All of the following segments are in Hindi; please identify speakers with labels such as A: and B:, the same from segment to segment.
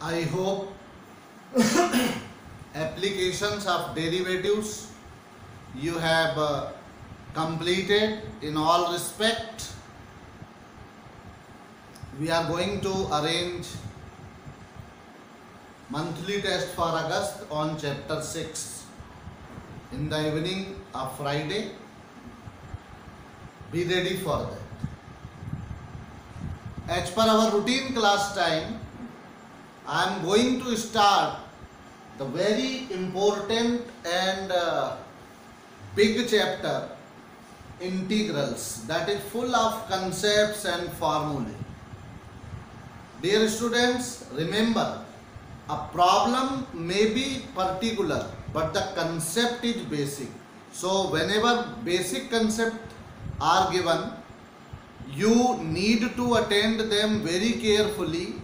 A: I hope applications of derivatives you have completed in all respect. We are going to arrange monthly test for August on chapter 6 in the evening of Friday. Be ready for that. As per our routine class time, I am going to start the very important and big chapter, integrals, that is full of concepts and formulae. Dear students, remember, a problem may be particular but the concept is basic. So whenever basic concepts are given, you need to attend them very carefully.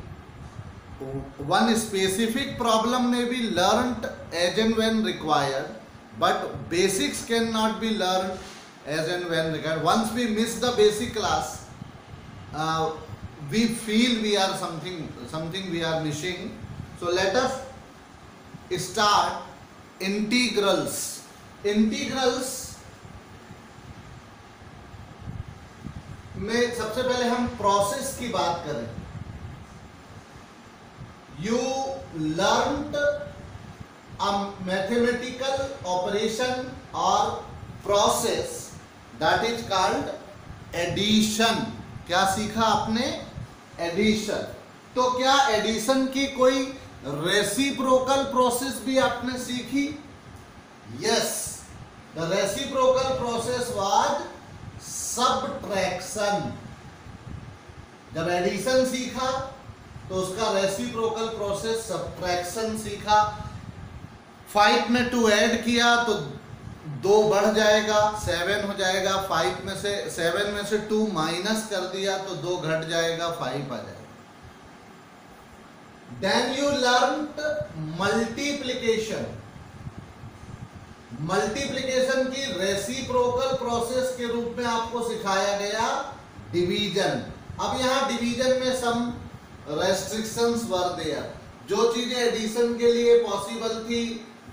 A: One specific problem may be learnt as and when required, but basics cannot be learnt as and when required. Once we miss the basic class, we feel we are something we are missing. So let us start integrals. Integrals में सबसे पहले हम प्रोसेस की बात करें. You learnt a mathematical operation or process that is called addition. क्या सीखा आपने? एडिशन. तो क्या एडिशन की कोई रेसिप्रोकल प्रोसेस भी आपने सीखी? Yes, the reciprocal process was subtraction. जब एडिशन सीखा तो उसका रेसिप्रोकल प्रोसेस सबट्रैक्शन सीखा. 5 में 2 ऐड किया तो 2 बढ़ जाएगा, 7 हो जाएगा. 7 में से 2 माइनस कर दिया तो 2 घट जाएगा, 5 आ जाएगा. Then you learnt multiplication. Multiplication की रेसिप्रोकल प्रोसेस के रूप में आपको सिखाया गया डिवीजन. अब यहाँ डिवीजन में सम रेस्ट्रिक्शंस वर देयर. जो चीजें एडिशन के लिए पॉसिबल थी,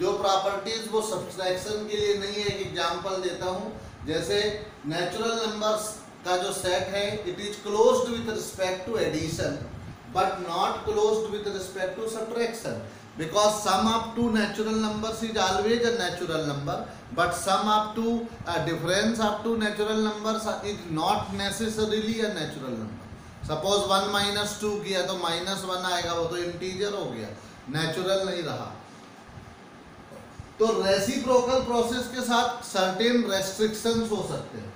A: जो प्रॉपर्टीज, वो सब्ट्रैक्शन के लिए नहीं है. एक एग्जांपल देता हूं, जैसे नेचुरल नंबर्स का जो सेट है, it is closed with respect to addition but not closed with respect to subtraction, because sum of two natural numbers is always a natural number, but sum of two difference of two natural numbers is not necessarily a natural number. Suppose 1 minus 2 किया तो -1 आएगा, वो तो इंटीजर हो गया, नेचुरल नहीं रहा. तो रेसिप्रोकल प्रोसेस के साथ सर्टेन रेस्ट्रिक्शंस हो सकते हैं.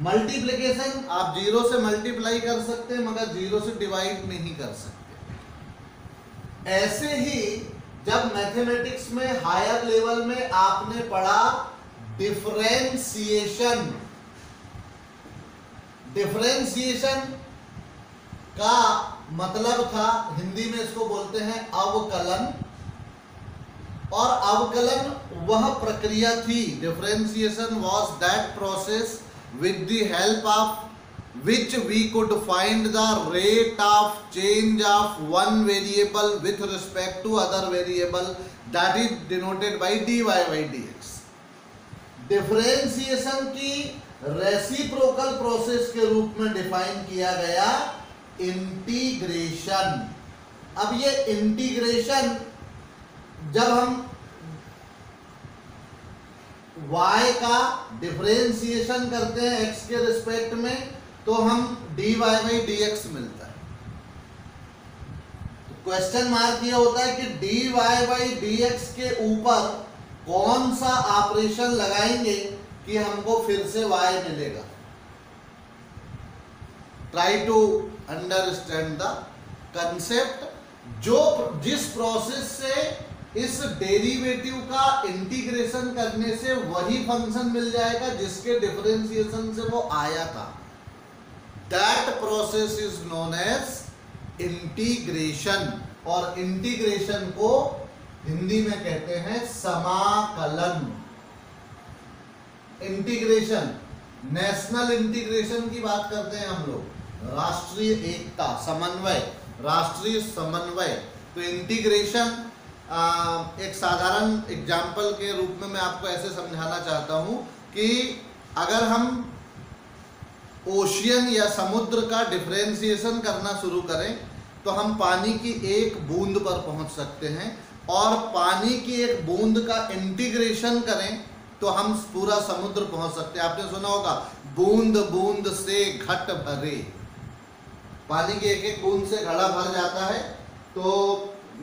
A: मल्टीप्लिकेशन आप 0 से मल्टीप्लाई कर सकते हैं मगर 0 से डिवाइड नहीं कर सकते. ऐसे ही जब मैथमेटिक्स में हायर लेवल में आपने पढ़ा डिफरेंशिएशन. डिफरेंशिएशन का मतलब था, हिंदी में इसको बोलते हैं अवकलन. और अवकलन वह प्रक्रिया थी, differentiation was that process with the help of which we could find the rate of change of one variable with respect to other variable, that is denoted by dy by dx. Differentiation की रेसिप्रोकल प्रोसेस के रूप में डिफाइन किया गया इंटीग्रेशन. अब ये इंटीग्रेशन जब हम y का डिफरेंशिएशन करते हैं x के रिस्पेक्ट में, तो हम dy by dx मिलता है. तो क्वेश्चन मार्क ये होता है कि dy by dx के ऊपर कौन सा ऑपरेशन लगाएंगे कि हमको फिर से y मिलेगा. Try to understand the concept. जिस प्रोसेस से इस डेरिवेटिव का इंटीग्रेशन करने से वही फंक्शन मिल जाएगा जिसके डिफरेंशिएशन से वो आया था, that process is known as integration. और इंटीग्रेशन को हिंदी में कहते हैं समाकलन. इंटीग्रेशन, नेशनल इंटीग्रेशन की बात करते हैं हम लोग, राष्ट्रीय एकता, समन्वय, राष्ट्रीय समन्वय. तो इंटीग्रेशन एक साधारण एग्जाम्पल के रूप में मैं आपको ऐसे समझाना चाहता हूं कि अगर हम ओशियन या समुद्र का डिफरेंशिएशन करना शुरू करें तो हम पानी की एक बूंद पर पहुंच सकते हैं, और पानी की एक बूंद का इंटीग्रेशन करें तो हम पूरा समुद्र पहुंच सकते हैं। आपने सुना होगा बूंद बूंद से घट भरे, पानी की एक एक बूंद से घड़ा भर जाता है। तो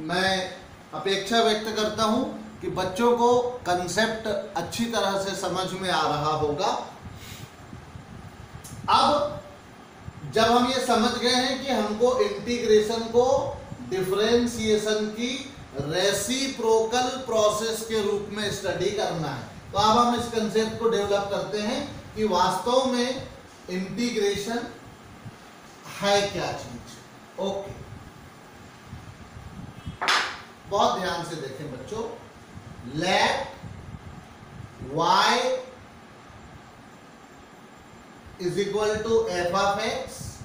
A: मैं अपेक्षा व्यक्त करता हूं कि बच्चों को कंसेप्ट अच्छी तरह से समझ में आ रहा होगा। अब जब हम ये समझ गए हैं कि हमको इंटीग्रेशन को डिफरेंशिएशन की रेसिप्रोकल प्रोसेस के रूप में स्टडी करना है, तो अब हम इस कंसेप्ट को डेवलप करते हैं कि वास्तव में इंटीग्रेशन है क्या चीज। ओके, बहुत ध्यान से देखें बच्चों। Let y is equal to f of x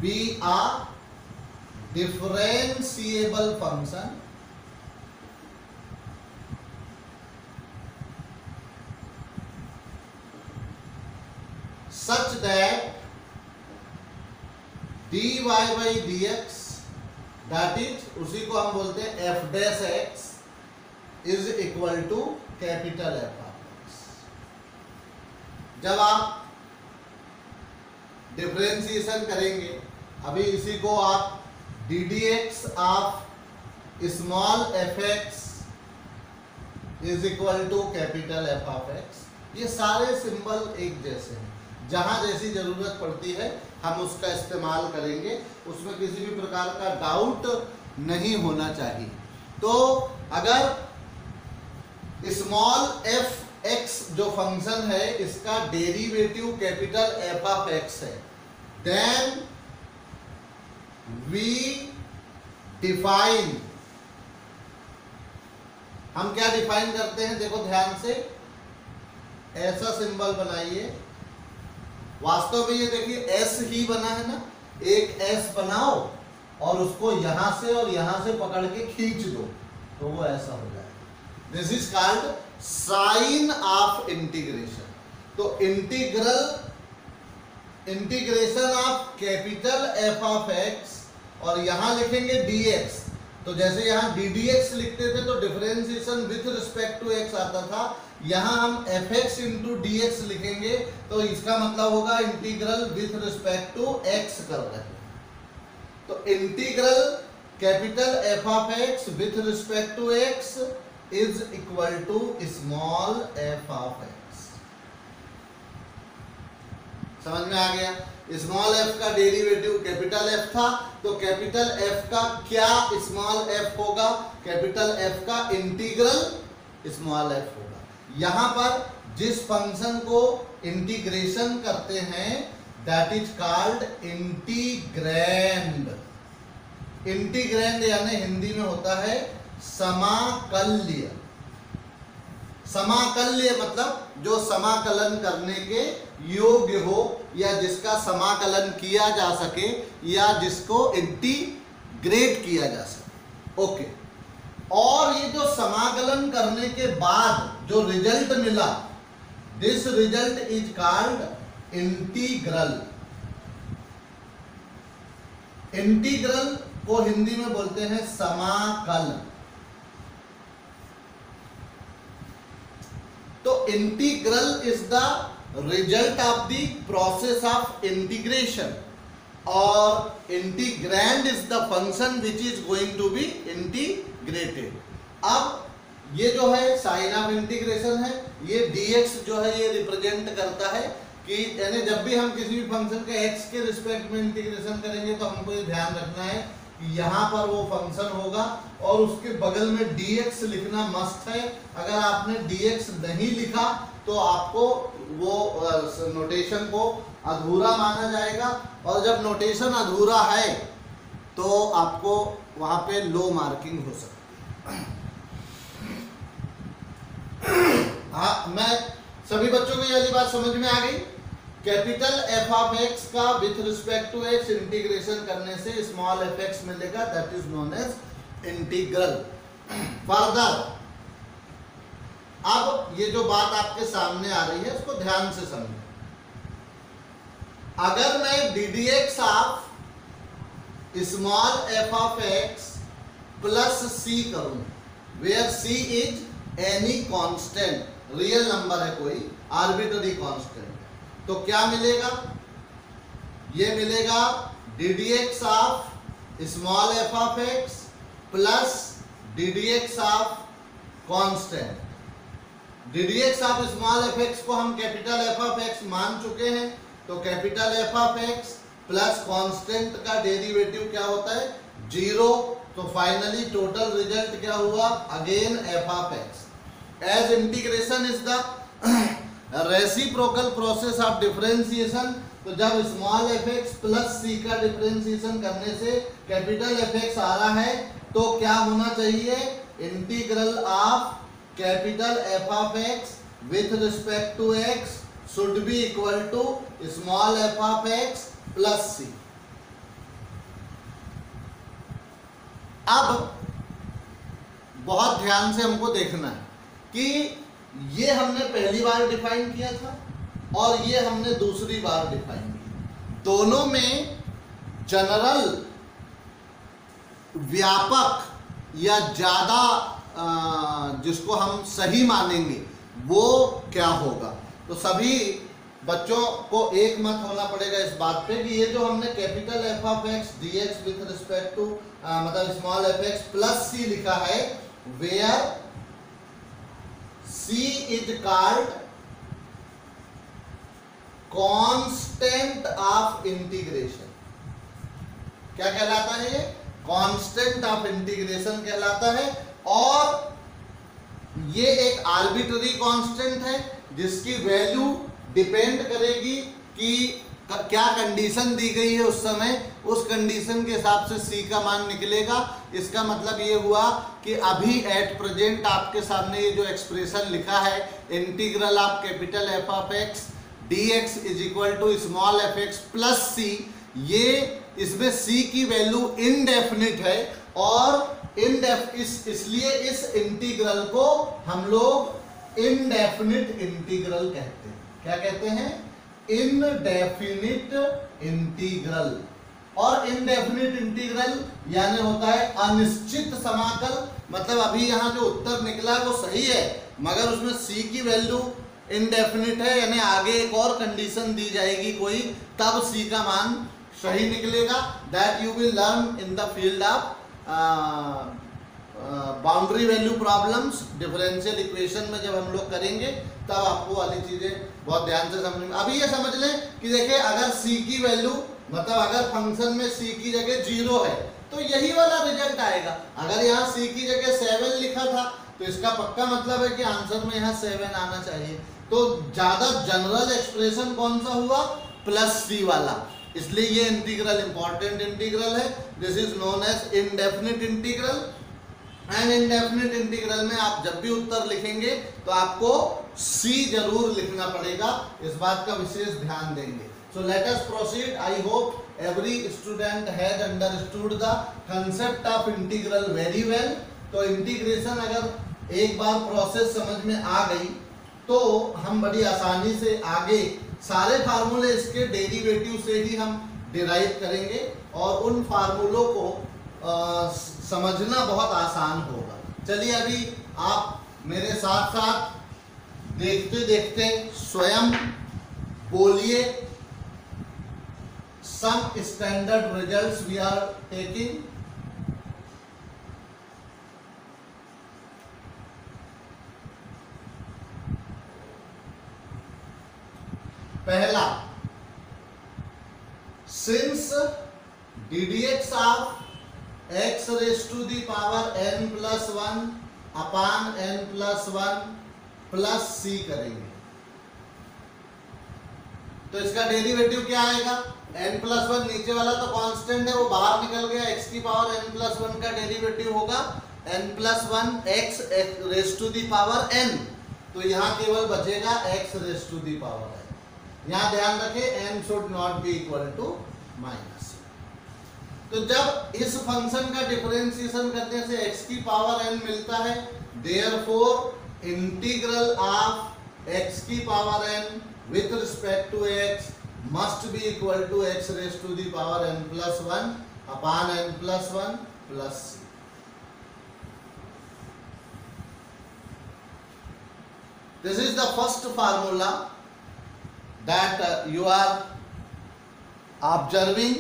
A: be a differentiable function such that dy by dx, that is उसी को हम बोलते हैं f dash x is equal to capital F of x। जब आप डिफरेंशिएशन करेंगे, अभी इसी को आप d d x of small f x is equal to capital F of x, ये सारे सिंबल एक जैसे हैं। जहां जैसी जरूरत पड़ती है हम उसका इस्तेमाल करेंगे, उसमें किसी भी प्रकार का डाउट नहीं होना चाहिए। तो अगर स्मॉल एफ एक्स जो फंक्शन है इसका derivative capital F of x है, देन वी डिफाइन, हम क्या डिफाइन करते हैं, देखो ध्यान से, ऐसा सिंबल बनाइए। वास्तव में ये देखिए एस ही बना है ना, एक एस बनाओ और उसको यहां से और यहां से पकड़ के खींच दो तो वो ऐसा हो जाएगा। This is called sign of integration. तो integration of capital F of x, और यहां लिखेंगे dx, तो जैसे यहां ddx लिखते थे तो differentiation with respect to x आता था, यहां हम fx इंटू dx लिखेंगे तो इसका मतलब होगा integral with respect to x कर रहे हैं। तो integral capital F of x with respect to x is equal to small f of x. समझ में आ गया? स्मॉल एफ का डेरिवेटिव कैपिटल एफ था, तो कैपिटल एफ का क्या स्मॉल एफ होगा, कैपिटल एफ का इंटीग्रल स्मॉल एफ होगा। यहां पर जिस फंक्शन को इंटीग्रेशन करते हैं that is called integrand. Integrand यानी हिंदी में होता है समाकल्य। समाकल्य मतलब जो समाकलन करने के योग्य हो या जिसका समाकलन किया जा सके या जिसको इंटीग्रेट किया जा सके। ओके, और ये जो समाकलन करने के बाद जो रिजल्ट मिला, this result is called integral. Integral को हिंदी में बोलते हैं समाकल। तो integral is the result of the process of integration, और integrand is the function which is going to be integrated. अब ये जो है साइन ऑफ इंटीग्रेशन है, ये dx जो है ये रिप्रेजेंट करता है कि यानी जब भी हम किसी भी फंक्शन के x के रिस्पेक्ट में इंटीग्रेशन करेंगे तो हमको ये ध्यान रखना है कि यहाँ पर वो फंक्शन होगा और उसके बगल में dx लिखना मस्ट है। अगर आपने dx नहीं लिखा तो आपको वो नोटेशन को अधूरा माना जाएगा, और जब नोटेशन अधूरा है तो आपको वहाँ पे लो मार्किंग हो सकती है। हाँ, मैं सभी बच्चों को ये वाली बात समझ में आ गई? कैपिटल एफ ऑफ एक्स का with respect to x integration करने से स्मॉल एफ एक्स मिलेगा, that is known as integral. Further अब ये जो बात आपके सामने आ रही है उसको ध्यान से समझें। अगर मैं d d x of small f of x plus c करूं, where c is any constant, real number है कोई, आर्बिट्ररी कांस्टेंट, तो क्या मिलेगा? ये मिलेगा d d x of small f of x plus d d x of constant. D d x of small f x को हम कैपिटल एफ ऑफ एक्स मान चुके हैं, तो capital F of x plus constant का डेरिवेटिव क्या होता है? 0। तो फाइनली टोटल रिजल्ट क्या हुआ? Again f of x. As integration is the reciprocal process of differentiation, तो जब small f x plus c का डिफरेंशिएशन करने से कैपिटल एफ एक्स आ रहा है, तो क्या होना चाहिए? Integral of capital F of x with respect to x should be equal to small f of x plus c. अब बहुत ध्यान से हमको देखना है कि ये हमने पहली बार डिफाइन किया था और ये हमने दूसरी बार डिफाइन किया। दोनों में जनरल, व्यापक या ज्यादा जिसको हम सही मानेंगे वो क्या होगा? तो सभी बच्चों को एक मत होना पड़ेगा इस बात पे कि ये जो हमने capital F of x d x with respect to मतलब small f x plus c लिखा है, where c is called constant of integration. क्या कहलाता है? कांस्टेंट ऑफ इंटीग्रेशन कहलाता है। और ये एक आर्बिट्ररी कांस्टेंट है जिसकी वैल्यू डिपेंड करेगी कि क्या कंडीशन दी गई है उस समय, उस कंडीशन के हिसाब से सी का मान निकलेगा। इसका मतलब ये हुआ कि अभी एट प्रेजेंट आपके सामने ये जो एक्सप्रेशन लिखा है, integral of capital F of x d x is equal to small f x plus c, ये इसमें सी की वैल्यू इनडेफिनिट है और इसलिए इस इंटीग्रल को हम लोग इनडेफिनिट इंटीग्रल कहते हैं। क्या कहते हैं? Indefinite integral. और इनडेफिनिट इंटीग्रल यानी होता है अनिश्चित समाकल। मतलब अभी यहाँ जो उत्तर निकला है वो सही है, मगर उसमें सी की वैल्यू इनडेफिनिट है, यानी आगे एक और कंडीशन दी जाएगी कोई, तब सी का मान सही निकलेगा। That you will learn in the field of boundary value problems. Differential equation में जब हम लोग करेंगे तब आपको वाली चीजें बहुत ध्यान से समझ में। अभी ये समझ लें कि देखिए, अगर c की वैल्यू मतलब अगर फंक्शन में c की जगह 0 है तो यही वाला रिजल्ट आएगा। अगर यहाँ c की जगह 7 लिखा था तो इसका पक्का मतलब है कि आंसर में यहाँ 7 आना चाहिए। तो ज्यादा जनरल एक्सप्रेशन कौन सा हुआ? प्लस सी वाला। इसलिए ये इंटीग्रल इंपॉर्टेंट इंटीग्रल है। This is known as indefinite integral. And indefinite integral में आप जब भी उत्तर लिखेंगे तो आपको सी जरूर लिखना पड़ेगा, इस बात का विशेष ध्यान देंगे। So let us proceed. I hope every student had understood the concept of integral very well. तो इंटीग्रेशन अगर एक बार प्रोसेस समझ में आ गई तो हम बड़ी आसानी से आगे सारे फार्मूले इसके डेरिवेटिव से ही हम डिराइव करेंगे और उन फार्मूलों को समझना बहुत आसान होगा। चलिए अभी आप मेरे साथ साथ देखते देखते स्वयं बोलिए। Some standard results we are taking. पहला, since ddx of x raise to the power n plus 1 upon n plus 1 plus c करेंगे तो इसका डेरिवेटिव क्या आएगा? n प्लस 1 नीचे वाला तो कांस्टेंट है, वो बाहर निकल गया। x की पावर n प्लस 1 का डेरिवेटिव होगा n plus 1 x raise to the power n, तो यहाँ केवल बचेगा x raise to the power n। यहाँ ध्यान रखें n should not be equal to minus. तो जब इस फंक्शन का डिफरेंशिएशन करने से x की पावर n मिलता है, देयरफॉर इंटीग्रल ऑफ x की power n with respect to x must be equal to x raise to the power n plus 1 upon n plus 1 plus c। This is the first formula that you are observing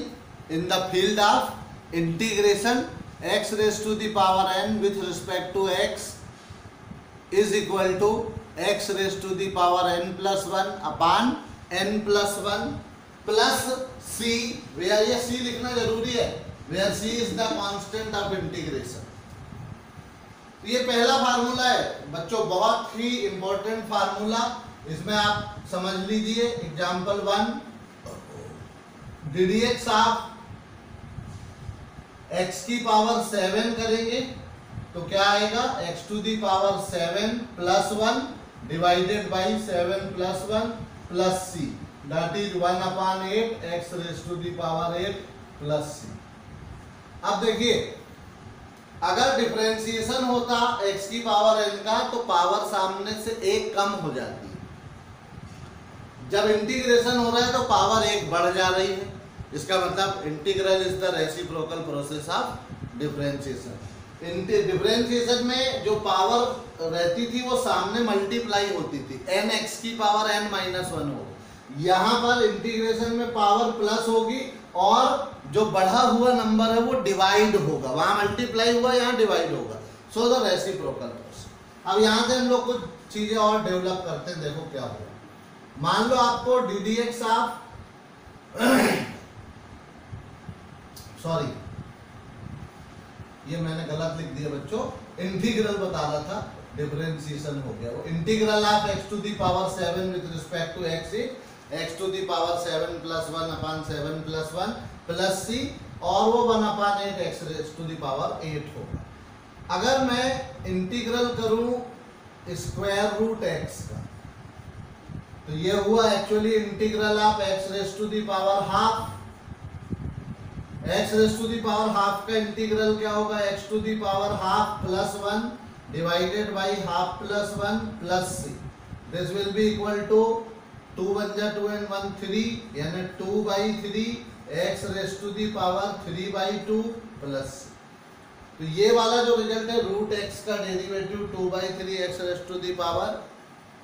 A: in the field of integration x raised to the power n with respect to x is equal to x raised to the power n plus 1 upon n plus 1 plus c, where ये c लिखना जरूरी है, where c is the constant of integration। तो ये पहला फार्मूला है बच्चों, बहुत ही इंपॉर्टेंट फार्मूला। इसमें आप समझ लीजिए एग्जांपल 1, ddx ऑफ x की पावर 7 करेंगे तो क्या आएगा, x to the power 7 plus 1 divided by 7 plus 1 plus c, that is 1 upon 8 x raise to the power 8 plus c। अब देखिए अगर डिफरेंशिएशन होता x की पावर n का तो पावर सामने से एक कम हो जाती है, जब इंटीग्रेशन हो रहा है तो पावर एक बढ़ जा रही है। इसका मतलब integral is the reciprocal process of differentiation. Differentiation में जो पावर रहती थी वो सामने मल्टीप्लाई होती थी, n x की पावर n माइनस 1 होगी। यहाँ पर इंटीग्रेशन में पावर प्लस होगी और जो बढ़ा हुआ नंबर है वो डिवाइड होगा, वहां मल्टीप्लाई हुआ यहाँ डिवाइड होगा, सो द रेसिप्रोकल प्रोसेस। अब यहाँ से हम लोग कुछ चीजें और डेवलप करते हैं, देखो क्या होगा। मान लो आपको ddx ऑफ सॉरी ये मैंने गलत लिख दिया बच्चों, इंटीग्रल बता रहा था, डिफरेंशिएशन हो गया। वो integral of x to the power 7 with respect to x to the power 7 plus 1 upon 7 plus 1 plus c, और वो 1 upon 8 x raise to the power 8 होगा। अगर मैं इंटीग्रल करूं स्क्वायर रूट x का तो ये हुआ actually integral of x raise to the power half. x raise to the power half का इंटीग्रल क्या होगा, x to the power half plus 1 divided by half plus 1 plus c। This will be equal to 2 1 जा 2 and 1 3, यानी 2/3 x raise to the power 3/2 plus. तो ये वाला जो रिजल्ट है रूट x का derivative 2/3 x raise to the power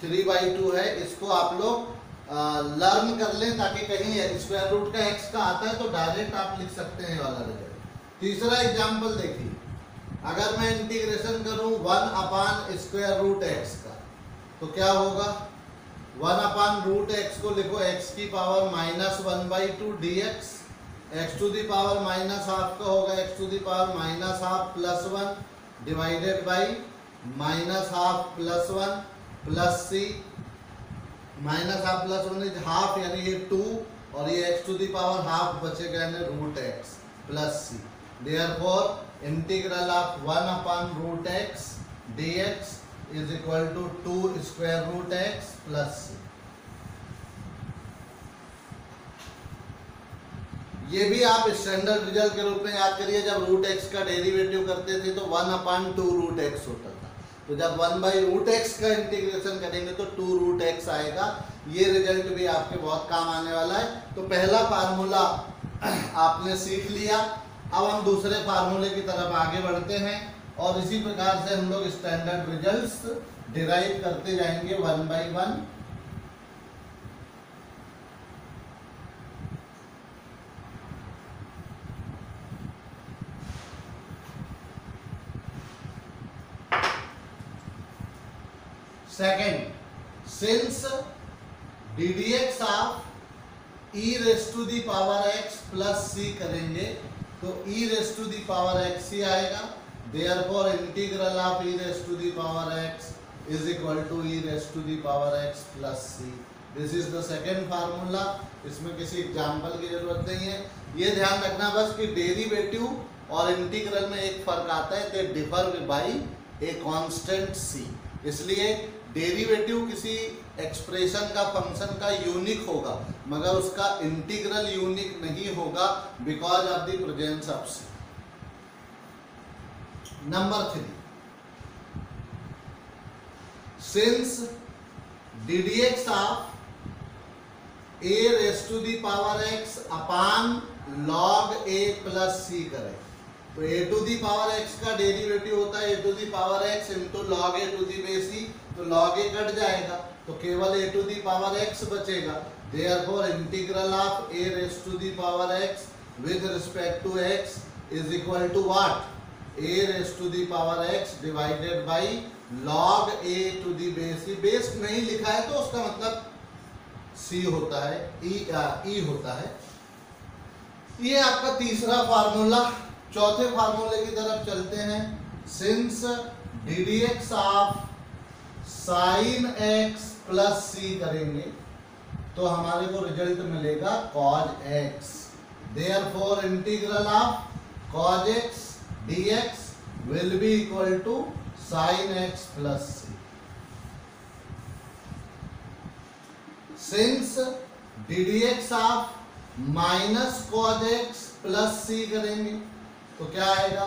A: 3/2 है, इसको आप लोग लर्न कर लें ताकि कहीं स्क्वायर रूट का x का आता है तो डायरेक्ट आप लिख सकते हैं वाला रिजल्ट। तीसरा एग्जांपल देखिए, अगर मैं इंटीग्रेशन करूं 1 अपॉन स्क्वायर रूट x का तो क्या होगा, 1 अपॉन रूट x को लिखो x की power -1/2 dx, x to the power minus half का होगा x to the power minus half plus 1 divided by minus half plus 1 plus c। Minus half plus 1 is half, यानी ये 2 और ये x to the power half बचेगा यानी root x plus c। Therefore integral of 1 upon root x dx is equal to 2 square root x plus c। ये भी आप स्टैंडर्ड रिजल्ट के रूप में याद करिए, जब रूट x का डेरिवेटिव करते थे तो 1 अपॉन 2 रूट x होता था, तो जब 1/√x का इंटीग्रेशन करेंगे तो 2√x आएगा। ये रिजल्ट भी आपके बहुत काम आने वाला है। तो पहला फार्मूला आपने सीख लिया, अब हम दूसरे फार्मूले की तरफ आगे बढ़ते हैं और इसी प्रकार से हम लोग स्टैंडर्ड रिजल्ट्स डिराइव करते जाएंगे 1 by 1। Second, since ddx of e raised to the power x plus c करेंगे तो e raised to the power x ही आएगा। Therefore integral of e raised to the power x is equal to e raised to the power x plus c। This is the second formula। इसमें किसी एग्जाम्पल की जरूरत नहीं है। ये ध्यान रखना बस कि डेरिवेटिव और इंटीग्रल में एक फर्क आता है, they differ by a constant c। इसलिए डेरिवेटिव किसी एक्सप्रेशन का फंक्शन का यूनिक होगा, मगर उसका इंटीग्रल यूनिक नहीं होगा because of the presence of c. Number 3, since ddx of a raise to the power x upon log a plus c करें तो a to the power x का डेरिवेटिव होता है a to the power x into log a to the base c, तो log a कट जाएगा तो केवल a to the power x बचेगा। Therefore integral of a raise to the power x with respect to x is equal to what, a raise to the power x divided by log a to the base c। Base नहीं लिखा है तो उसका मतलब c होता है, e होता है। ये आपका तीसरा फार्मूला। चौथे फार्मूले की तरफ चलते हैं। Since ddx of sin x plus c करेंगे तो हमारे को रिजल्ट मिलेगा cos x। Therefore integral of cos x dx will be equal to sin x plus c। Since ddx of minus cos x plus c करेंगे तो क्या आएगा,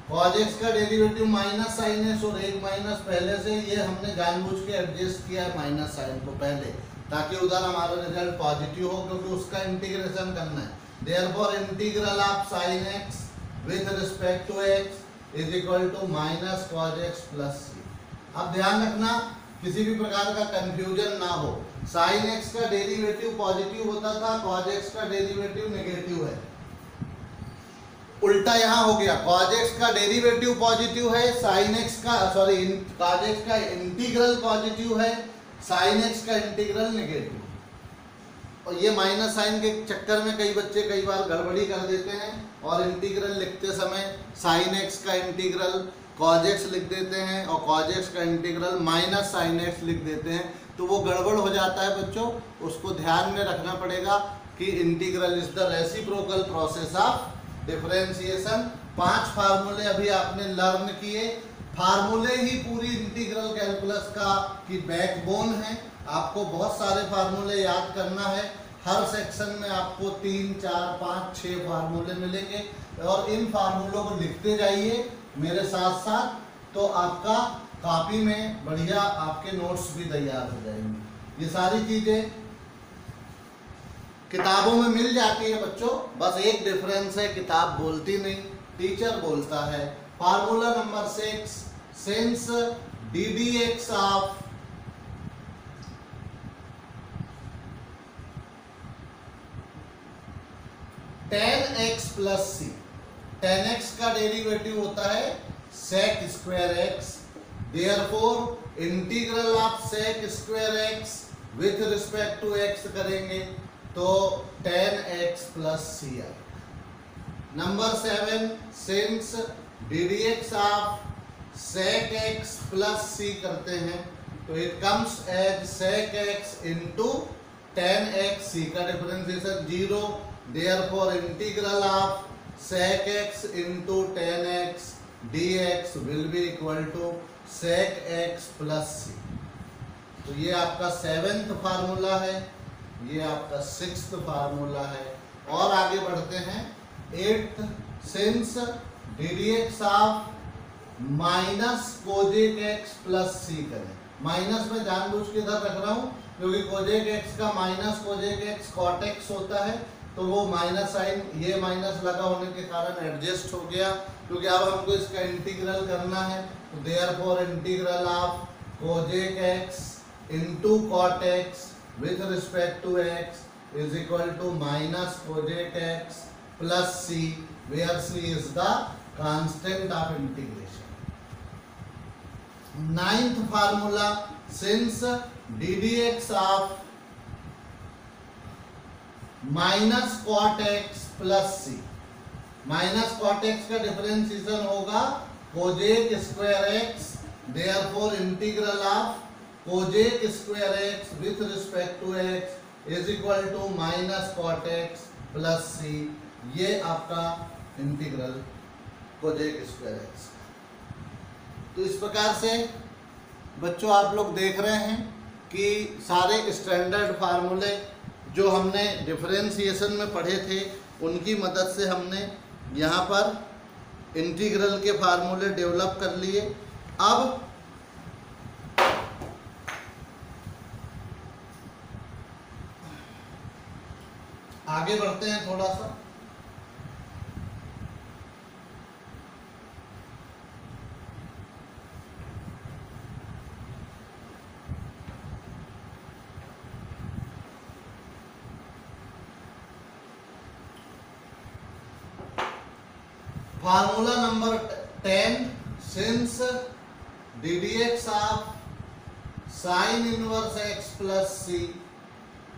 A: cos x का डेरिवेटिव माइनस साइन x और एक माइनस पहले से, ये हमने जानबूझ के एडजस्ट किया है माइनस साइन को पहले, ताकि उधर हमारा रिजल्ट पॉजिटिव हो क्योंकि उसका इंटीग्रेशन करना है। Therefore integral of sine x with respect to x is equal to minus cos x plus c। अब ध्यान रखना किसी भी प्रकार का कंफ्यूजन ना हो, साइन x का डेरिवेटिव पॉजिटिव होता था, cos x का डेरिवेटिव नेगेटिव है। उल्टा यहाँ हो गया, cos x का डेरिवेटिव पॉजिटिव है, sin x का cos x का इंटीग्रल पॉजिटिव है, sin x का इंटीग्रल नेगेटिव। और ये माइनस साइन के चक्कर में कई बच्चे कई बार गड़बड़ी कर देते हैं और इंटीग्रल लिखते समय sin x का इंटीग्रल cos x लिख देते हैं और cos x का इंटीग्रल माइनस sin x लिख देते हैं, तो वो गड़बड़ हो जाता है बच्चों। उसको ध्यान में रखना पड़ेगा कि integral is the reciprocal process of differentiation. 5 फार्मूले अभी आपने लर्न किए। फार्मूले ही पूरी इंटीग्रल कैलकुलस का की बैकबोन है। आपको बहुत सारे फार्मूले याद करना है। हर सेक्शन में आपको 3, 4, 5, 6 फार्मूले मिलेंगे और इन फार्मूलों को लिखते जाइए मेरे साथ साथ, तो आपका कॉपी में बढ़िया आपके नोट्स भी तैयार हो जाएंगे। ये सारी चीज़ें किताबों में मिल जाती है बच्चों, बस एक डिफरेंस है, किताब बोलती नहीं, टीचर बोलता है। Formula number 6, since ddx of tan x plus c, tan x का डेरिवेटिव होता है sec square x। Therefore integral of sec square x with respect to x करेंगे तो tan x प्लस c आएगा। Number 7, since ddx of sec x plus c करते हैं तो it comes as sec x into tan x, c का differentiation 0। Therefore integral of sec x into tan x dx will be equal to sec x plus c। तो ये आपका 7th फार्मूला है, ये आपका 6th फार्मूला है। और आगे बढ़ते हैं 8th, since ddx of minus Kozak x plus c करें। माइनस में जानबूझ के इधर रख रहा हूँ क्योंकि कोजेक x का minus Kozak x cot x होता है, तो वो माइनस साइन ये माइनस लगा होने के कारण एडजस्ट हो गया, क्योंकि अब हमको इसका इंटीग्रल करना है। तो therefore integral of Kozak x into cot x with respect to x is equal to minus cosec x plus c, where c is the constant of integration. 9th formula, since ddx of minus cot x plus c, minus cot x का डिफरेंशिएशन होगा cosec square x, therefore integral of cosec square x with respect to x is equal to minus cot x plus c। ये आपका इंटीग्रल cosec स्क्वायर x। तो इस प्रकार से बच्चों आप लोग देख रहे हैं कि सारे स्टैंडर्ड फार्मूले जो हमने डिफरेंशिएशन में पढ़े थे उनकी मदद से हमने यहाँ पर इंटीग्रल के फार्मूले डेवलप कर लिए। अब आगे बढ़ते हैं थोड़ा सा। Formula number 10, since ddx of sine inverse x plus c,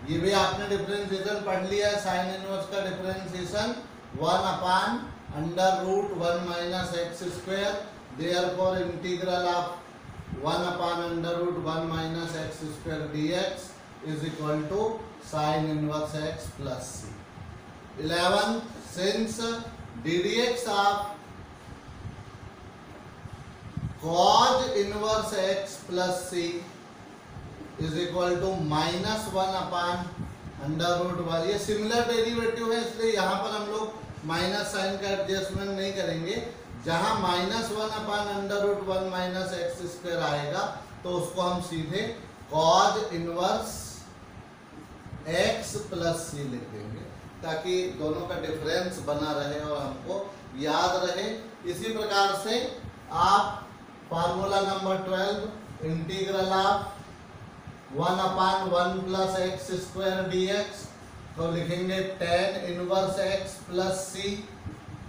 A: ये भी आपने डिफरेंशिएशन पढ़ लिया है। साइन इनवर्स का differentiation 1 upon under root 1 minus x square, therefore integral of 1 upon under root 1 minus x square dx is equal to sine inverse x plus c. 11, since ddx of cos inverse x plus c is equal to minus 1 upon under root 1। ये सिमिलर डेरिवेटिव है, इसलिए यहाँ पर हम लोग माइनस साइन का एडजस्टमेंट नहीं करेंगे। जहाँ minus 1 upon under root 1 minus x square आएगा तो उसको हम सीधे cos inverse x plus c लिख देंगे, ताकि दोनों का डिफरेंस बना रहे और हमको याद रहे। इसी प्रकार से आप formula number 12, integral of 1 upon 1 plus x square dx, तो लिखेंगे tan inverse x plus c.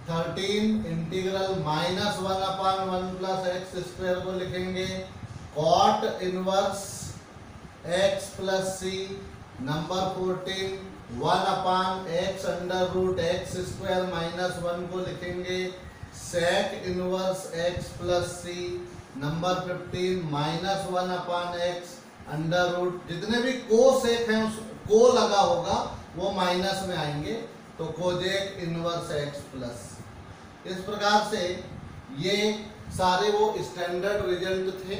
A: 13, integral minus 1 upon 1 plus x square को लिखेंगे cot inverse x plus c. Number 14, 1 upon x under root x square minus 1 को लिखेंगे sec inverse x plus c. Number 15, minus 1 upon x under root, जितने भी कोसेक हैं उस को लगा होगा वो माइनस में आएंगे, तो कोजेक इनवर्स x प्लस। इस प्रकार से ये सारे वो स्टैंडर्ड रिजल्ट थे।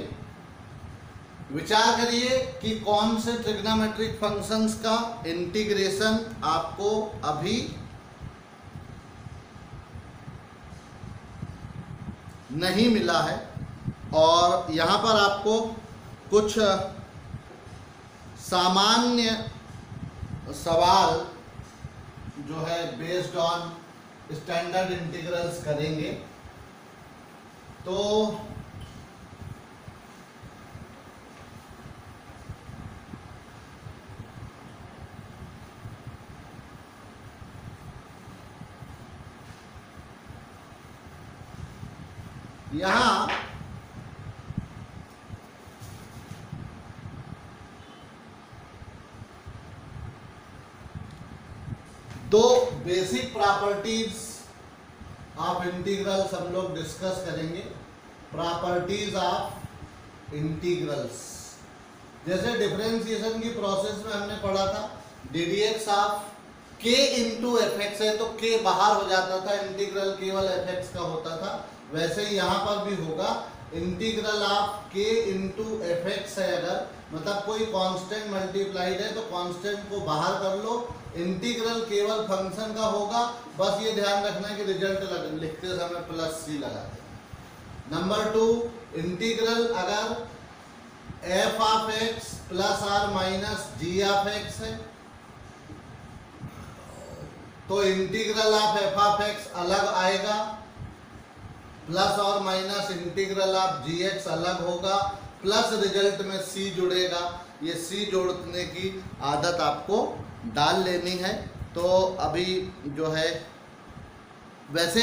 A: विचार करिए कि कौन से ट्रिग्नोमेट्रिक फंक्शंस का इंटीग्रेशन आपको अभी नहीं मिला है, और यहाँ पर आपको कुछ सामान्य सवाल जो है बेस्ड ऑन स्टैंडर्ड इंटीग्रल्स करेंगे। तो यहाँ दो बेसिक प्रॉपर्टीज ऑफ इंटीग्रल्स हम लोग डिस्कस करेंगे। प्रॉपर्टीज ऑफ इंटीग्रल्स, जैसे डिफरेंशिएशन की प्रोसेस में हमने पढ़ा था ddx of k into F x है तो k बाहर हो जाता था, इंटीग्रल केवल एफ एक्स का होता था। वैसे ही यहाँ पर भी होगा, integral of k into F x है, अगर मतलब कोई कांस्टेंट मल्टीप्लाइड है तो कांस्टेंट को बाहर कर लो, इंटीग्रल केवल फंक्शन का होगा। बस ये ध्यान रखना है कि रिजल्ट लिखते समय प्लस सी लगाते हैं। नंबर 2, इंटीग्रल अगर f of x plus or minus g of x है तो integral of f of x अलग आएगा, प्लस और minus integral of g x अलग होगा, प्लस रिजल्ट में सी जुड़ेगा। ये सी जोड़ने की आदत आपको डाल लेनी है। तो अभी जो है वैसे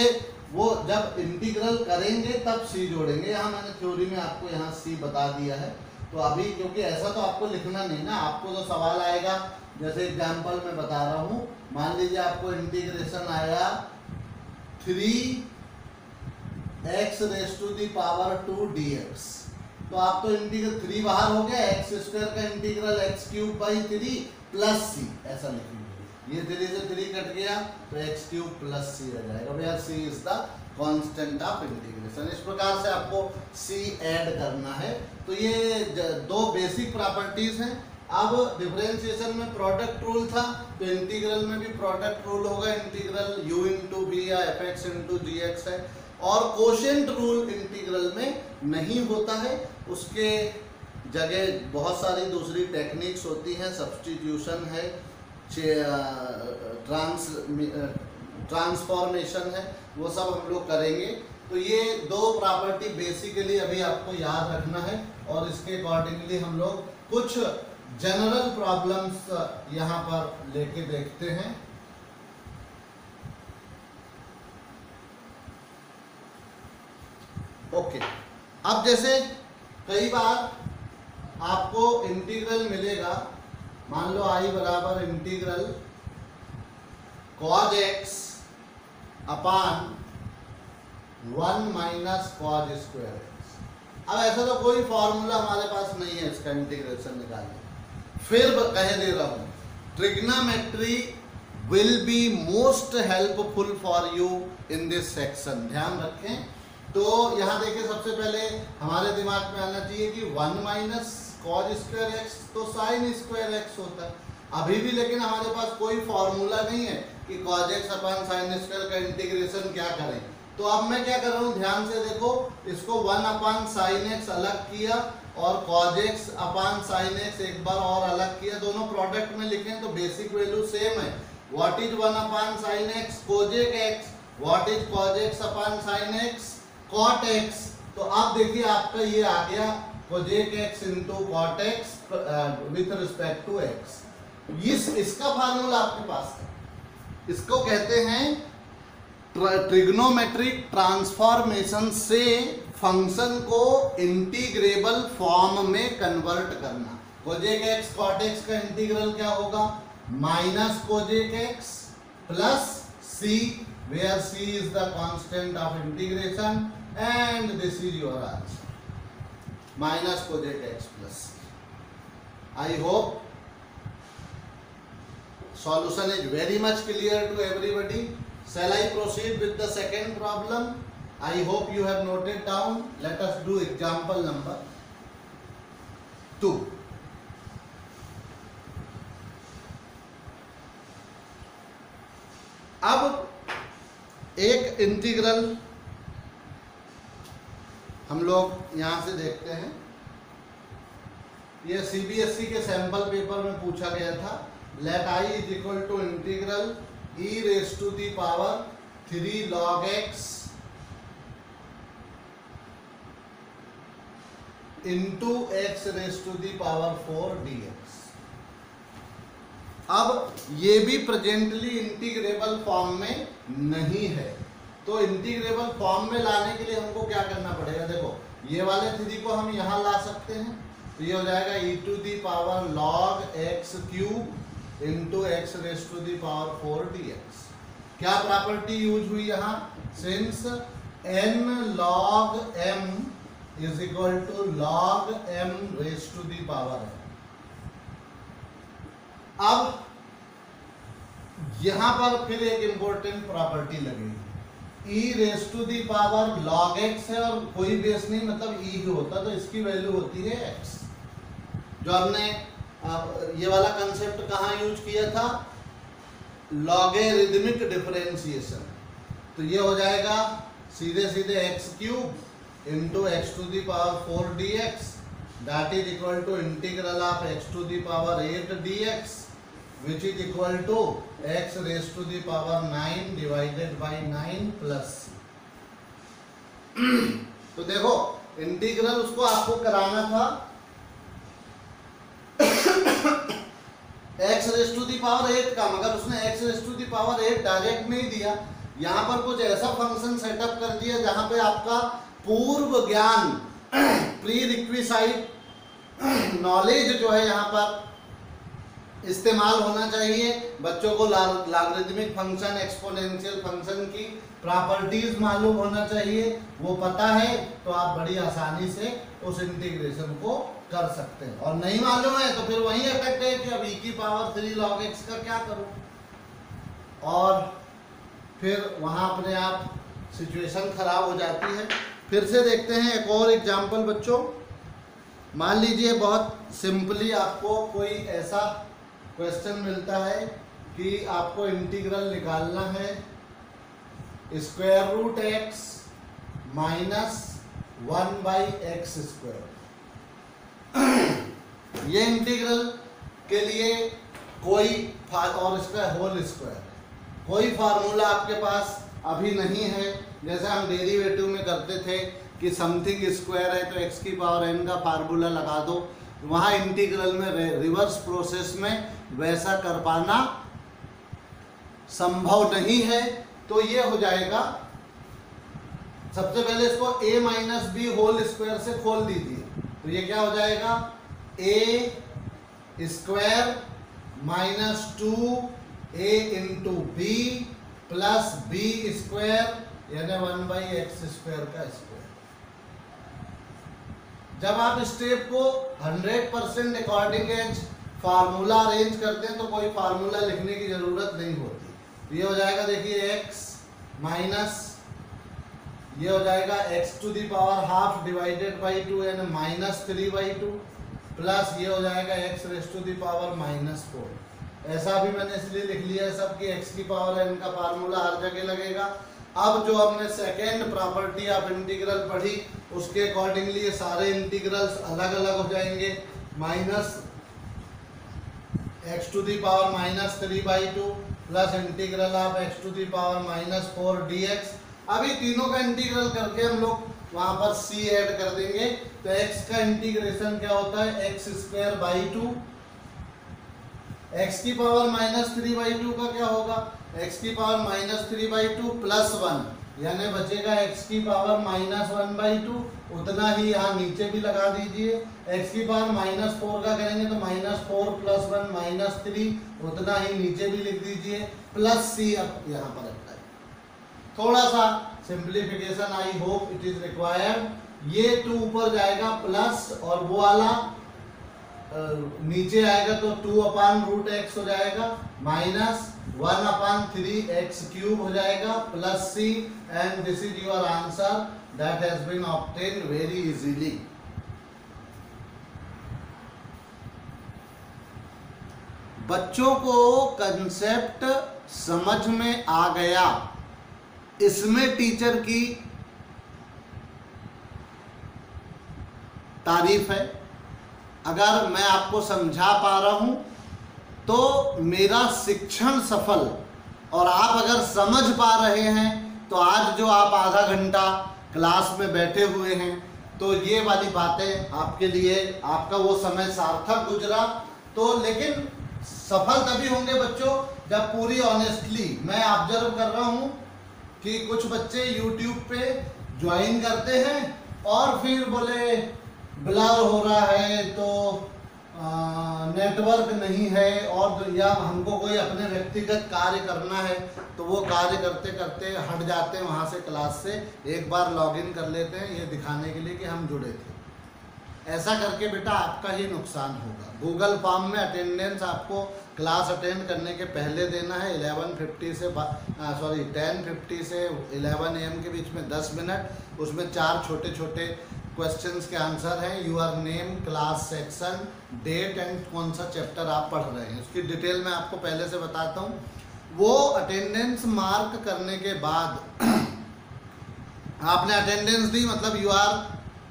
A: वो जब इंटीग्रल करेंगे तब सी जोड़ेंगे, यहाँ मैंने थ्योरी में आपको यहाँ सी बता दिया है। तो अभी क्योंकि ऐसा तो आपको लिखना नहीं ना, आपको तो सवाल आएगा, जैसे एग्जाम्पल में बता रहा हूँ, मान लीजिए आपको इंटीग्रेशन आया 3x raise to the power 2 dx, तो आप तो इंटीग्रल 3 बाहर हो गया, एक्स स्क्वायर का integral x cube by 3 plus c, ऐसा लिखेंगे। ये 3 से 3 कट गया तो एक्स क्यूब प्लस सी रह जाएगा। भैया c is the constant of integration. इस प्रकार से आपको सी ऐड करना है। तो ये दो बेसिक प्रॉपर्टीज हैं। अब डिफरेंशिएशन में प्रोडक्ट रूल था, तो इंटीग्रल में भी प्रोडक्ट रूल होगा। इंटीग्रल u इंटू वी या एफ एक्स इंटू जी एक्स है। और कोशेंट रूल इंटीग्रल में नहीं होता है, उसके जगह बहुत सारी दूसरी टेक्निक्स होती हैं, सब्स्टिट्यूशन है, ट्रांसफॉर्मेशन है, वो सब हम लोग करेंगे। तो ये दो प्रॉपर्टी बेसिकली अभी आपको याद रखना है और इसके अकॉर्डिंगली हम लोग कुछ जनरल प्रॉब्लम्स यहाँ पर लेके देखते हैं। ओके, अब जैसे कई बार आपको इंटीग्रल मिलेगा, मान लो आई बराबर इंटीग्रल cos x अपान 1 माइनस कॉज स्क्वायर एक्स। अब ऐसा तो कोई फॉर्मूला हमारे पास नहीं है इसका इंटीग्रेशन निकालने। फिर कह दे रहा हूं, trigonometry will be most helpful for you in this section. ध्यान रखें। तो यहाँ देखिए, सबसे पहले हमारे दिमाग में आना चाहिए कि 1 माइनस कॉज स्क्वायर एक्स तो साइन स्क्वायर एक्स होता है। अभी भी लेकिन हमारे पास कोई फॉर्मूला नहीं है कि cause x upon sine square का इंटीग्रेशन क्या करें। तो अब मैं क्या कर रहा हूँ, ध्यान से देखो, इसको 1 अपान साइन एक्स अलग किया और cause x upon sine x एक बार और अलग किया, दोनों प्रोडक्ट में लिखें तो बेसिक वैल्यू सेम है। What is 1 upon sine x? Cosec x. What is cos x upon sine x? Cot x. तो आप देखिए आपका ये आ गया cosec x into cot x with respect to x. इसका फार्मूला आपके पास है, इसको कहते हैं ट्रिग्नोमेट्रिक ट्रांसफॉर्मेशन से फंक्शन को इंटीग्रेबल फॉर्म में कन्वर्ट करना। कोजेक एक्स कॉट एक्स का इंटीग्रल क्या होगा? Minus cosec x plus c, where c is the constant of integration and this is your answer, minus cosec x plus c. I hope solution is very much clear to everybody. Shall I proceed with the second problem? I hope you have noted down. Let us do example number 2. अब एक इंटीग्रल हम लोग यहां से देखते हैं, यह सीबीएसई के सैंपल पेपर में पूछा गया था। Let I is equal to integral e raise to the power 3 log x into x raise to the power 4 dx। अब ये भी प्रेजेंटली इंटीग्रेबल फॉर्म में नहीं है, तो इंटीग्रेबल फॉर्म में लाने के लिए हमको क्या करना पड़ेगा? देखो, ये वाले 3 को हम यहाँ ला सकते हैं, तो ये हो जाएगा e to the power log x cube into x raise to the power 4 dx। क्या प्रॉपर्टी यूज हुई यहाँ? Since n log m is equal to log m raise to the power m। अब यहां पर फिर एक इंपॉर्टेंट प्रॉपर्टी लगेगी, e raise to the power log x है और कोई बेस नहीं, मतलब e ही होता, तो इसकी वैल्यू होती है x। जो हमने ये वाला कंसेप्ट कहाँ यूज किया था? Logarithmic differentiation. तो ये हो जाएगा सीधे सीधे x cube into x to the power 4 dx, that is equal to integral of x to the power 8 dx which is equal to x raised to the power 9 divided by 9 plus तो देखो, इंटीग्रल उसको आपको कराना था x raised to the power 8 का, मगर उसने x raised to the power 8 direct नहीं दिया। यहाँ पर कुछ ऐसा फंक्शन सेटअप कर दिया जहाँ पे आपका पूर्व ज्ञान प्री रिक्विसाइट नॉलेज जो है यहाँ पर इस्तेमाल होना चाहिए। बच्चों को लॉगरिदमिक फंक्शन, एक्सपोनेंशियल फंक्शन की प्रॉपर्टीज मालूम होना चाहिए। वो पता है तो आप बड़ी आसानी से उस इंटीग्रेशन को कर सकते हैं, और नहीं मालूम है तो फिर वही इफेक्ट है कि अब e की पावर 3 log x का क्या करूं, और फिर वहां अपने आप सिचुएशन खराब हो जाती है। फिर से देखते हैं एक और एग्जाम्पल बच्चों। मान लीजिए बहुत सिंपली आपको कोई ऐसा क्वेश्चन मिलता है कि आपको इंटीग्रल निकालना है square root x minus 1/x²। ये इंटीग्रल के लिए कोई और इसका होल स्क्वायर, कोई फार्मूला आपके पास अभी नहीं है। जैसे हम डेरिवेटिव में करते थे कि समथिंग स्क्वायर है तो x की पावर n का फार्मूला लगा दो, वहाँ इंटीग्रल में रिवर्स प्रोसेस में वैसा कर पाना संभव नहीं है। तो ये हो जाएगा, सबसे पहले इसको a minus b whole square से खोल दीजिए, तो ये क्या हो जाएगा a square minus 2a into b plus b square यानी 1/x² का स्क्वायर। जब आप स्टेप को 100% अकॉर्डिंग एज फार्मूला अरेंज करते हैं तो कोई फार्मूला लिखने की जरूरत नहीं होती। तो ये हो जाएगा, देखिए x माइनस, ये हो जाएगा x⁻½ डिवाइडेड बाई 2 यानी -3/2 प्लस ये हो जाएगा x⁻⁻⁴। ऐसा भी मैंने इसलिए लिख लिया है सब कि x की पावर n का फार्मूला हर जगह लगेगा। अब जो हमने सेकेंड प्रॉपर्टी ऑफ इंटीग्रल पढ़ी उसके अकॉर्डिंगली ये सारे इंटीग्रल्स अलग अलग हो जाएंगे। Minus x⁻³ plus integral of x⁻⁻⁴ dx। अभी तीनों का इंटीग्रल करके हम लोग वहां पर c ऐड कर देंगे। तो x का इंटीग्रेशन क्या होता है x²/2, x की पावर -3/2 का क्या होगा x की पावर -3/2 प्लस 1 यानी बचेगा x की पावर -1/2। उतना ही यहाँ नीचे भी लगा दीजिए। x की पावर -4 का करेंगे तो -4 प्लस 1 -3, उतना ही नीचे भी लिख दीजिए प्लस c अब यहाँ पर अप्लाई। थोड़ा सा simplification I hope it is required. ये 2 ऊपर जाएगा प्लस और वो वाला नीचे आएगा तो 2/√x हो जाएगा माइनस 1/3x³ हो जाएगा plus c and this is your answer that has been obtained very easily. बच्चों को कंसेप्ट समझ में आ गया, इसमें टीचर की तारीफ है। अगर मैं आपको समझा पा रहा हूं तो मेरा शिक्षण सफल, और आप अगर समझ पा रहे हैं तो आज जो आप आधा घंटा क्लास में बैठे हुए हैं तो ये वाली बातें आपके लिए, आपका वो समय सार्थक गुजरा। तो लेकिन सफल तभी होंगे बच्चों जब पूरी ऑनेस्टली, मैं ऑब्जर्व कर रहा हूं कि कुछ बच्चे YouTube पे ज्वाइन करते हैं और फिर बोले ब्लर हो रहा है तो नेटवर्क नहीं है, और या हमको कोई अपने व्यक्तिगत कार्य करना है तो वो कार्य करते करते हट जाते हैं वहाँ से, क्लास से। एक बार लॉगिन कर लेते हैं ये दिखाने के लिए कि हम जुड़े थे। ऐसा करके बेटा आपका ही नुकसान होगा। गूगल फॉर्म में अटेंडेंस आपको क्लास अटेंड करने के पहले देना है 10:50 से 11 AM के बीच में 10 मिनट। उसमें 4 छोटे छोटे क्वेश्चंस के आंसर हैं, your name, class, section, date and कौन सा चैप्टर आप पढ़ रहे हैं, उसकी डिटेल मैं आपको पहले से बताता हूँ। वो अटेंडेंस मार्क करने के बाद आपने अटेंडेंस दी मतलब you are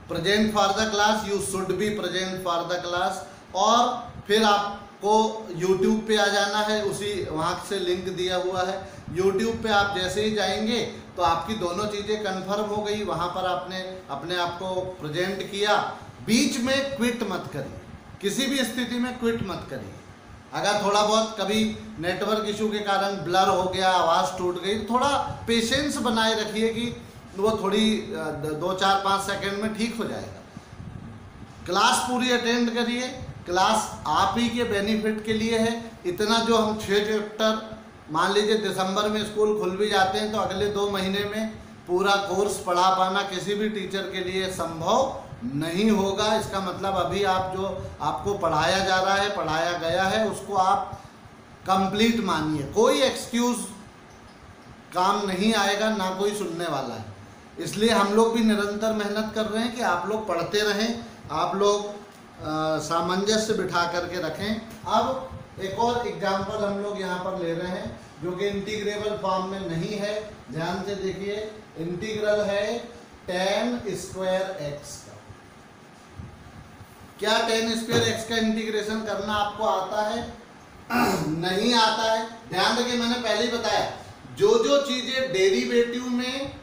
A: present for the class, you should be present for the class. और फिर आपको YouTube पे आ जाना है, उसी वहाँ से लिंक दिया हुआ है। YouTube पे आप जैसे ही जाएंगे तो आपकी दोनों चीज़ें कंफर्म हो गई। वहाँ पर आपने अपने आप को प्रेजेंट किया। बीच में क्विट मत करिए, किसी भी स्थिति में क्विट मत करिए। अगर थोड़ा बहुत कभी नेटवर्क इशू के कारण ब्लर हो गया, आवाज़ टूट गई, तो थोड़ा पेशेंस बनाए रखिए कि वो थोड़ी 2-4-5 सेकंड में ठीक हो जाएगा। क्लास पूरी अटेंड करिए। क्लास आप ही के बेनिफिट के लिए है। इतना जो हम 6 चैप्टर, मान लीजिए दिसंबर में स्कूल खुल भी जाते हैं तो अगले 2 महीने में पूरा कोर्स पढ़ा पाना किसी भी टीचर के लिए संभव नहीं होगा। इसका मतलब अभी आप जो आपको पढ़ाया जा रहा है, पढ़ाया गया है, उसको आप कंप्लीट मानिए। कोई एक्सक्यूज़ काम नहीं आएगा, ना कोई सुनने वाला है। इसलिए हम लोग भी निरंतर मेहनत कर रहे हैं कि आप लोग पढ़ते रहें, आप लोग सामंजस्य बिठा करके रखें। अब एक और एग्जाम्पल हम लोग यहाँ पर ले रहे हैं जो कि इंटीग्रेबल फॉर्म में नहीं है। ध्यान से देखिए, इंटीग्रल है tan स्क्वायर x का। क्या tan स्क्वायर x का इंटीग्रेशन करना आपको आता है? नहीं आता है। ध्यान रखिए, मैंने पहले ही बताया, जो जो चीजें डेरिवेटिव में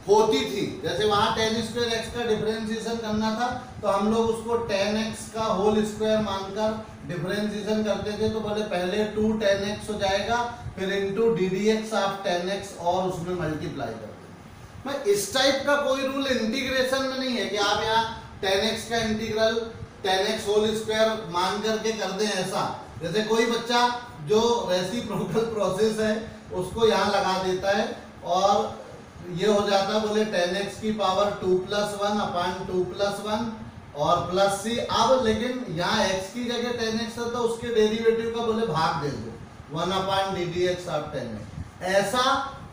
A: होती थी, जैसे वहां tan स्क्वायर x का डिफरेंशिएशन करना था तो हम लोग उसको tan x का होल स्क्वायर मानकर डिफरेंशिएशन करते थे। तो बोले पहले 2 tan x हो जाएगा, फिर into ddx of tan x और उसमें मल्टीप्लाई करते हैं। मैं इस टाइप का कोई रूल इंटीग्रेशन में नहीं है कि आप यहाँ tan x का integral tan x whole square मान करके कर दें। ऐसा जैसे कोई बच्चा जो रेसिप्रोकल प्रोसेस है उसको यहाँ लगा देता है और ये हो जाता है, बोले tan x की पावर 2 + 1 अपान 2 + 1 और प्लस c। अब लेकिन यहाँ x की जगह tan x है तो उसके डेरिवेटिव का बोले भाग दे दो 1 अपान ddx ऑफ tan x। ऐसा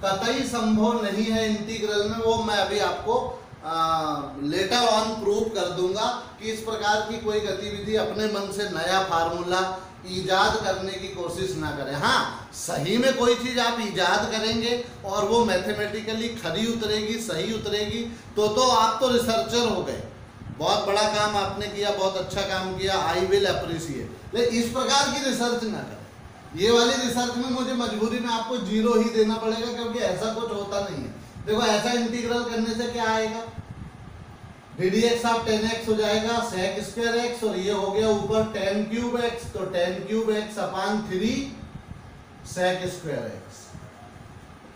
A: कतई संभव नहीं है इंटीग्रल में। वो मैं अभी आपको लेटर ऑन प्रूव कर दूंगा कि इस प्रकार की कोई गतिविधि अपने मन से नया फार्मूला ईजाद करने की कोशिश ना करें। हाँ, सही में कोई चीज आप ईजाद करेंगे और वो मैथमेटिकली खरी उतरेगी, सही उतरेगी, तो आप तो रिसर्चर हो गए। बहुत बड़ा काम आपने किया, बहुत अच्छा काम किया, आई विल अप्रिशिएट। लेकिन इस प्रकार की रिसर्च ना करें। ये वाली रिसर्च में मुझे मजबूरी में आपको 0 ही देना पड़ेगा, क्योंकि ऐसा कुछ होता नहीं है। देखो, ऐसा इंटीग्रल करने से क्या आएगा, ddx ऑफ tan x हो जाएगा sec स्क्वायर x, और ये हो गया ऊपर tan क्यूब x, तो tan क्यूब x अपान 3 sec square x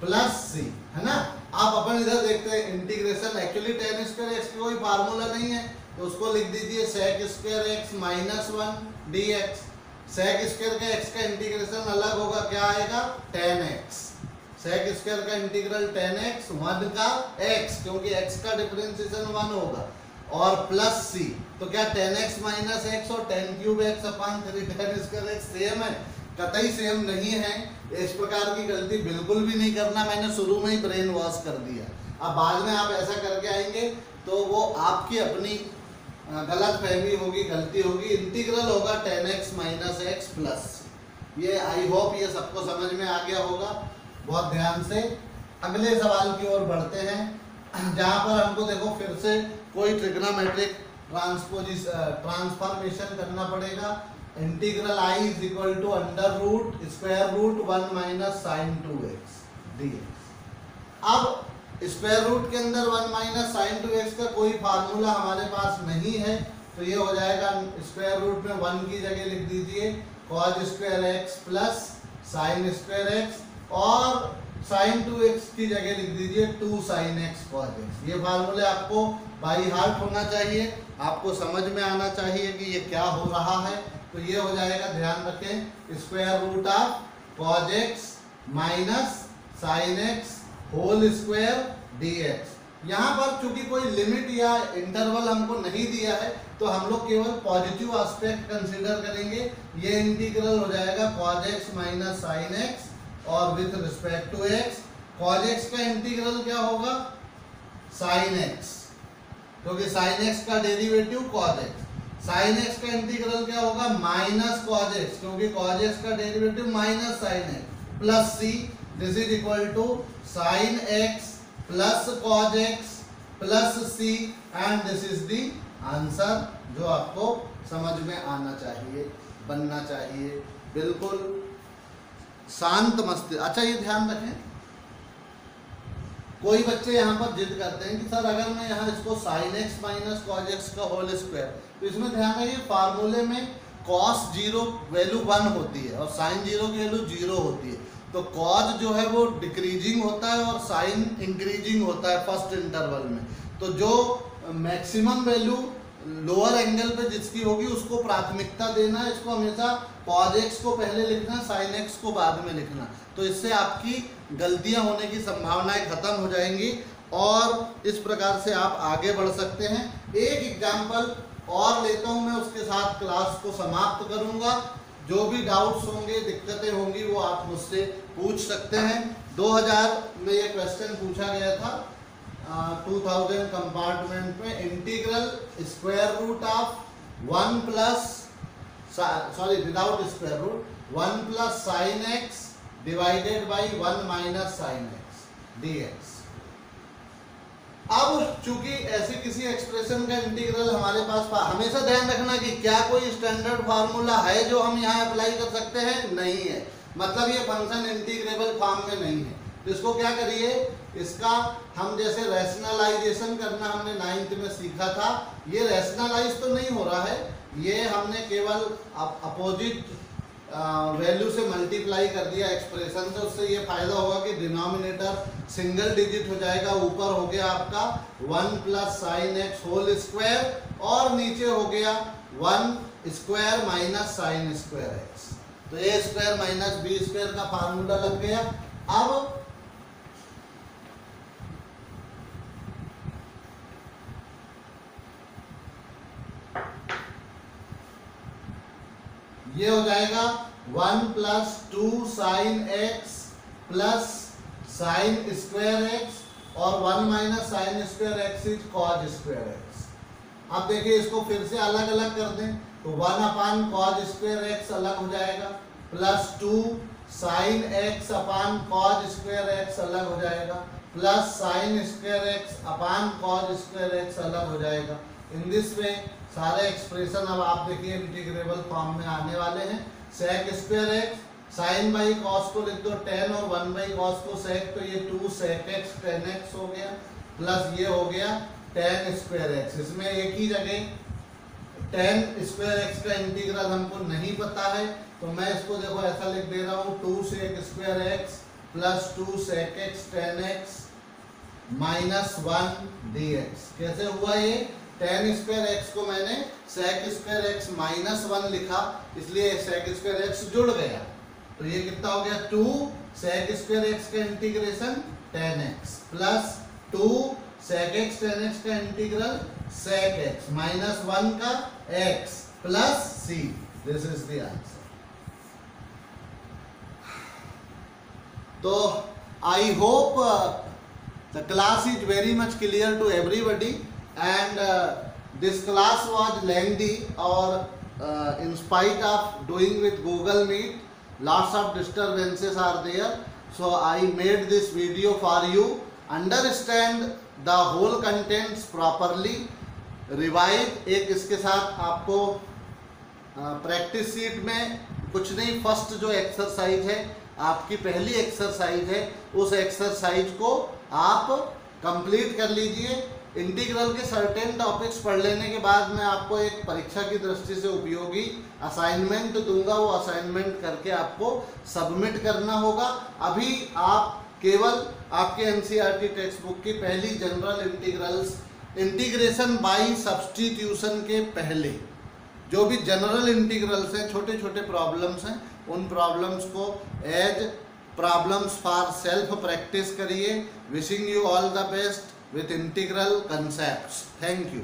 A: plus c, है ना। आप अपन इधर देखते हैं integration, actually tan square x की कोई फार्मूला नहीं है, तो उसको लिख दीजिए sec square x minus 1 dx। sec square का x का इंटीग्रेशन अलग होगा, क्या आएगा, tan x। sec स्क्वायर का इंटीग्रल tan x 1 का x, क्योंकि x का डिफरेंशिएशन 1 होगा, और प्लस c, तो क्या tan x माइनस x और tan क्यूब x अपान 3 tan स्क्वायर x सेम है? कतई सेम नहीं है। इस प्रकार की गलती बिल्कुल भी नहीं करना, मैंने शुरू में ही ब्रेन वॉश कर दिया। अब बाद में आप ऐसा करके आएंगे तो वो आपकी अपनी गलत फहमी होगी, गलती होगी। इंटीग्रल होगा tan x minus x plus. ये आई होप ये सबको समझ में आ गया होगा। बहुत ध्यान से अगले सवाल की ओर बढ़ते हैं, जहां पर हमको देखो फिर से कोई ट्रिग्नोमेट्रिक ट्रांसफॉर्मेशन करना पड़ेगा। Integral i is equal to under root square root 1 minus sine 2x dx। अब स्क्वायर रूट के अंदर 1 माइनस साइन 2x का कोई फार्मूला हमारे पास नहीं है, तो ये हो जाएगा स्क्वायर रूट में 1 की जगह लिख दीजिए cos square x plus sine square x, और साइन 2x की जगह लिख दीजिए 2 साइन x cos x। ये फार्मूले आपको बाई हार्ट होना चाहिए, आपको समझ में आना चाहिए कि ये क्या हो रहा है। तो ये हो जाएगा, ध्यान रखें, square root of cos x minus sine x whole square dx। यहाँ पर चूंकि कोई लिमिट या इंटरवल हमको नहीं दिया है, तो हम लोग केवल पॉजिटिव एस्पेक्ट कंसीडर करेंगे। ये इंटीग्रल हो जाएगा cos x minus sine x और with respect to x। cos x का इंटीग्रल क्या होगा, sin x, क्योंकि sin x का derivative cos x। sin x का इंटीग्रल क्या होगा, माइनस cos x, क्योंकि cos x का derivative minus sin x, plus c। This is equal to sin x plus cos x plus c, and this is the answer, जो आपको समझ में आना चाहिए, बनना चाहिए। बिल्कुल शांत मस्तिष्क। अच्छा, ये ध्यान रखें, कोई बच्चे यहाँ पर जिद करते हैं कि सर अगर मैं यहाँ इसको sin x minus cos x का होल स्क्वायर, तो इसमें ध्यान रखिए फार्मूले में cos 0 वैल्यू 1 होती है और sin 0 की वैल्यू 0 होती है। तो cos जो है वो डिक्रीजिंग होता है और sin इंक्रीजिंग होता है फर्स्ट इंटरवल में। तो जो मैक्सिमम वैल्यू लोअर एंगल पे जिसकी होगी उसको प्राथमिकता देना है। इसको हमेशा cos x को पहले लिखना, sin x को बाद में लिखना। तो इससे आपकी गलतियां होने की संभावनाएं खत्म हो जाएंगी और इस प्रकार से आप आगे बढ़ सकते हैं। एक एग्जाम्पल और लेता हूं मैं, उसके साथ क्लास को समाप्त करूंगा। जो भी डाउट्स होंगे, दिक्कतें होंगी, वो आप मुझसे पूछ सकते हैं। 2000 में ये क्वेश्चन पूछा गया था 2000 कंपार्टमेंट में, integral square root of 1 plus sorry without square root 1 plus sine x divided by 1 minus sine x dx। अब चूंकि ऐसे किसी एक्सप्रेशन का इंटीग्रल हमारे पास हमेशा ध्यान रखना कि क्या कोई स्टैंडर्ड फार्मूला है जो हम यहाँ अप्लाई कर सकते हैं, नहीं है। मतलब ये फंक्शन इंटीग्रेबल फॉर्म में नहीं है, तो इसको क्या करिए, इसका हम जैसे रैशनलाइजेशन करना हमने 9th में सीखा था, ये रैशनलाइज तो नहीं हो रहा है, ये हमने केवल अपोजिट वैल्यू से मल्टीप्लाई कर दिया एक्सप्रेशन से। उससे ये फायदा होगा कि डिनोमिनेटर सिंगल डिजिट हो जाएगा, ऊपर हो गया आपका 1 plus sine x whole square और नीचे हो गया 1 square minus sine square x. तो a square minus b square का फार्मूला लग गया। अब ये हो जाएगा 1 plus 2 sine x plus sine square x और 1 minus sine square x is cos square x. अब देखिए इसको फिर से अलग अलग कर दें तो 1 अपान कॉज स्क्वायर एक्स अलग हो जाएगा, प्लस 2 साइन एक्स अपान कॉज स्क्वायर एक्स अलग हो जाएगा, प्लस साइन स्क्वायर एक्स अपान कॉज स्क्वायर एक्स अलग हो जाएगा। इन दिस वे सारे एक्सप्रेशन अब आप देखिए इंटीग्रेबल फॉर्म में आने वाले हैं। Sec square x sine by cos को लिख दो 10 और 1 बाई कॉस को सेक, तो ये 2 सेक एक्स 10 एक्स हो गया, प्लस ये हो गया 10 स्क्वायर एक्स। इसमें एक ही जगह 10 स्क्वायर एक्स का इंटीग्रल हमको नहीं पता है, तो मैं इसको देखो ऐसा लिख दे रहा हूँ 2 sec square x plus 2 sec x 10 x minus 1 dx। कैसे हुआ ये, 10 स्क्वायर एक्स को मैंने सेक स्क्वायर एक्स माइनस 1 लिखा, इसलिए सेक स्क्वायर एक्स जुड़ गया, तो ये कितना हो गया 2 सेक स्क्वायर एक्स का integration 10x plus 2 sec x 10x का इंटीग्रल सेक एक्स माइनस 1 का x plus c। This is the answer. तो I hope the class is very much clear to everybody and this class was lengthy or in spite of doing with Google Meet, lots of disturbances are there, so I made this video for you. Understand the whole contents properly, revise। एक इसके साथ आपको प्रैक्टिस शीट में कुछ नहीं, फर्स्ट जो एक्सरसाइज है आपकी पहली एक्सरसाइज है, उस एक्सरसाइज को आप कंप्लीट कर लीजिए। इंटीग्रल के सर्टेन टॉपिक्स पढ़ लेने के बाद मैं आपको एक परीक्षा की दृष्टि से उपयोगी असाइनमेंट दूंगा, वो असाइनमेंट करके आपको सबमिट करना होगा। अभी आप केवल आपके एनसीईआरटी टेक्स्ट बुक की पहली जनरल इंटीग्रेशन बाय सब्स्टिट्यूशन के पहले जो भी जनरल इंटीग्रल्स हैं, छोटे छोटे प्रॉब्लम्स हैं, उन प्रॉब्लम्स को as problems for self practice करिए। Wishing you all the best with integral concepts. Thank you.